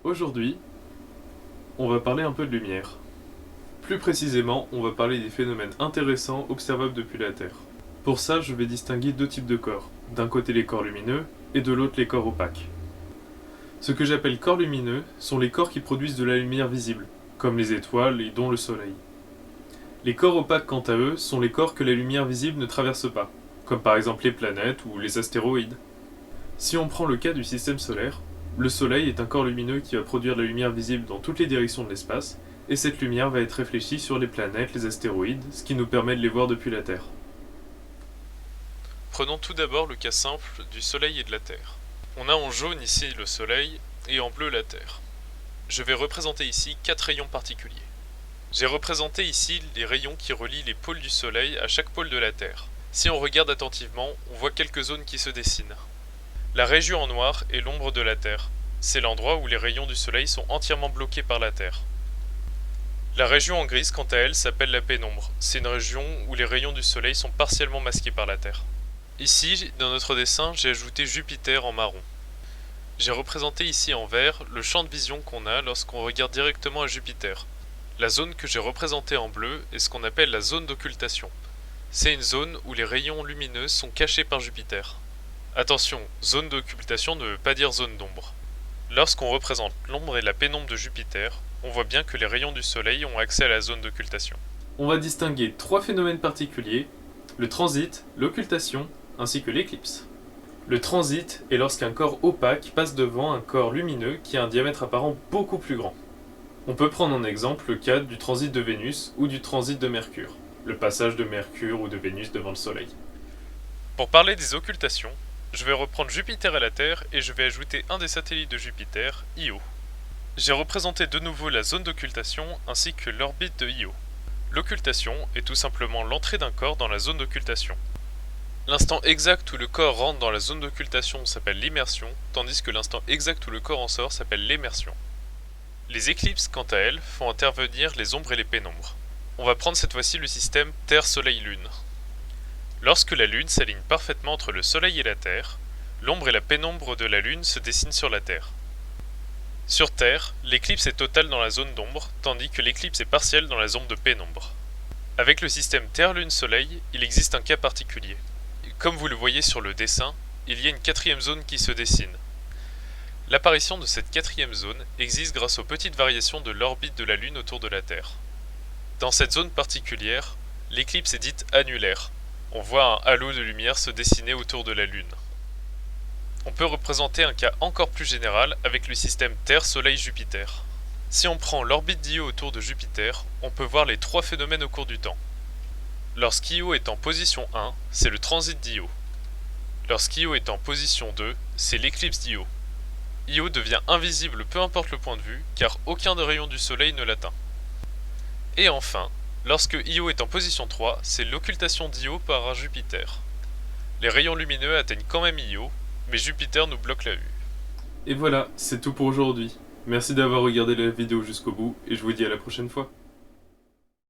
Aujourd'hui, on va parler un peu de lumière. Plus précisément, on va parler des phénomènes intéressants observables depuis la Terre. Pour ça, je vais distinguer deux types de corps. D'un côté les corps lumineux et de l'autre les corps opaques. Ce que j'appelle corps lumineux sont les corps qui produisent de la lumière visible, comme les étoiles et dont le Soleil. Les corps opaques, quant à eux, sont les corps que la lumière visible ne traverse pas, comme par exemple les planètes ou les astéroïdes. Si on prend le cas du système solaire, le Soleil est un corps lumineux qui va produire de la lumière visible dans toutes les directions de l'espace, et cette lumière va être réfléchie sur les planètes, les astéroïdes, ce qui nous permet de les voir depuis la Terre. Prenons tout d'abord le cas simple du Soleil et de la Terre. On a en jaune ici le Soleil et en bleu la Terre. Je vais représenter ici 4 rayons particuliers. J'ai représenté ici les rayons qui relient les pôles du Soleil à chaque pôle de la Terre. Si on regarde attentivement, on voit quelques zones qui se dessinent. La région en noir est l'ombre de la Terre. C'est l'endroit où les rayons du Soleil sont entièrement bloqués par la Terre. La région en grise, quant à elle, s'appelle la pénombre. C'est une région où les rayons du Soleil sont partiellement masqués par la Terre. Ici, dans notre dessin, j'ai ajouté Jupiter en marron. J'ai représenté ici en vert le champ de vision qu'on a lorsqu'on regarde directement à Jupiter. La zone que j'ai représentée en bleu est ce qu'on appelle la zone d'occultation. C'est une zone où les rayons lumineux sont cachés par Jupiter. Attention, zone d'occultation ne veut pas dire zone d'ombre. Lorsqu'on représente l'ombre et la pénombre de Jupiter, on voit bien que les rayons du Soleil ont accès à la zone d'occultation. On va distinguer trois phénomènes particuliers, le transit, l'occultation, ainsi que l'éclipse. Le transit est lorsqu'un corps opaque passe devant un corps lumineux qui a un diamètre apparent beaucoup plus grand. On peut prendre en exemple le cas du transit de Vénus ou du transit de Mercure, le passage de Mercure ou de Vénus devant le Soleil. Pour parler des occultations, je vais reprendre Jupiter et la Terre et je vais ajouter un des satellites de Jupiter, Io. J'ai représenté de nouveau la zone d'occultation ainsi que l'orbite de Io. L'occultation est tout simplement l'entrée d'un corps dans la zone d'occultation. L'instant exact où le corps rentre dans la zone d'occultation s'appelle l'immersion, tandis que l'instant exact où le corps en sort s'appelle l'émersion. Les éclipses, quant à elles, font intervenir les ombres et les pénombres. On va prendre cette fois-ci le système Terre-Soleil-Lune. Lorsque la Lune s'aligne parfaitement entre le Soleil et la Terre, l'ombre et la pénombre de la Lune se dessinent sur la Terre. Sur Terre, l'éclipse est totale dans la zone d'ombre, tandis que l'éclipse est partielle dans la zone de pénombre. Avec le système Terre-Lune-Soleil, il existe un cas particulier. Comme vous le voyez sur le dessin, il y a une quatrième zone qui se dessine. L'apparition de cette quatrième zone existe grâce aux petites variations de l'orbite de la Lune autour de la Terre. Dans cette zone particulière, l'éclipse est dite annulaire. On voit un halo de lumière se dessiner autour de la Lune. On peut représenter un cas encore plus général avec le système Terre-Soleil-Jupiter. Si on prend l'orbite d'Io autour de Jupiter, on peut voir les trois phénomènes au cours du temps. Lorsqu'Io est en position 1, c'est le transit d'Io. Lorsqu'Io est en position 2, c'est l'éclipse d'Io. Io devient invisible peu importe le point de vue, car aucun des rayons du Soleil ne l'atteint. Et enfin, lorsque Io est en position 3, c'est l'occultation d'Io par Jupiter. Les rayons lumineux atteignent quand même Io, mais Jupiter nous bloque la vue. Et voilà, c'est tout pour aujourd'hui. Merci d'avoir regardé la vidéo jusqu'au bout, et je vous dis à la prochaine fois.